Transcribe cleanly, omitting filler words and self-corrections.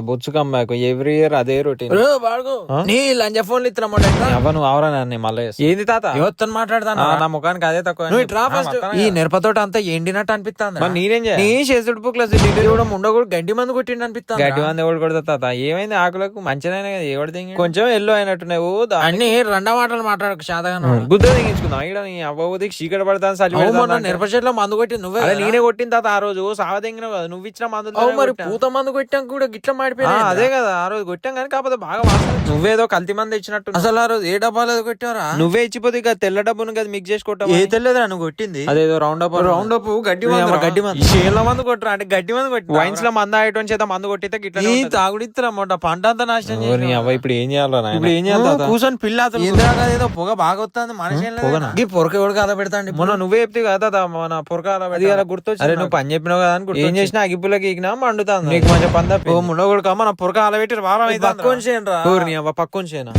బొచ్చు కమ్మాకు every year అదే routine. నీ లంజ ఫోన్లు నువ్వు అవరా నన్ను మళ్ళీ ఏంది తాత యువత్ మాట్లాడతాను నా ముఖానికి అదే తక్కువ. నువ్వు ఇట్రా ఫస్ట్. ఈ మిరపతోట అంతా ఎండినట్టు అనిపిస్తాను. మరి నేనేం చేయాలి? నీ చేతుడు పుక్లస్ కూడా ఉండకూడదు గడ్డి మందు కొట్టిండి అనిపిస్తాను. గడ్డి మంది ఎవడు కొడతా తాత? ఏమైంది ఆకులకు మంచిగా కదా ఎవడు దింగి కొంచెం ఎల్లో అయినట్టున్నావు. అన్ని రెండో మాటలు మాట్లాడకు శాతగా గుద్ద దిగించుకుందాం ఇక్కడ నీ అవ్వదికి చీకటి పడతాను సలి మిరప చెట్లో మందు కొట్టి నువ్వే నేనే కొట్టిన తాత ఆ రోజు సావ దింగినావు కదా నువ్వు ఇచ్చిన మందు. మరి పూత మందు కొట్టాం కూడా గిట్ల మాడిపోయినా. అదే కదా ఆ రోజు కొట్టాం కానీ కాకపోతే బాగా వాసన. నువ్వేదో కల్తీ మంది ఇచ్చినట్టు. అసలు ఆ రోజు ఏ డబ్బాలో కొట్టారా? నువ్వే ఇచ్చిపోతే ఇక తెల్ల డబ్బును కదా మిక్స్ చేసి కొట్టావు. ఏ తెల్లదా నువ్వు కొట్టింది? అదేదో రౌండ్ అప్ గడ్డి గడ్డి మందు షేర్ల మందు కొట్టరా అంటే గడ్డి మందు కొట్టి వైన్స్ లో మంద అయ్యటం చేత మందు కొట్టితే గిట్ల తాగుడిత్తరన్నమాట పంట అంతా నాశనం. ఇప్పుడు ఏం చేయాలి? ఇప్పుడు ఏం చేయాలి? కూర్చొని పిల్ల ఏదో పొగ బాగా వస్తుంది మనిషి ఈ పొరక ఎవడు కాదా పెడతాండి. మొన్న నువ్వే చెప్తే కదా మన పొరక గుర్తొచ్చి అరే నువ్వు పని చెప్పినావు కదా అని ఏం చేసినా అగిప్పులకి ఎగినా మండుతాను నీకు మంచి పంద ముండ కొడుక మన పొరక అలా పెట్టి వారం అయితే పక్కన చేయను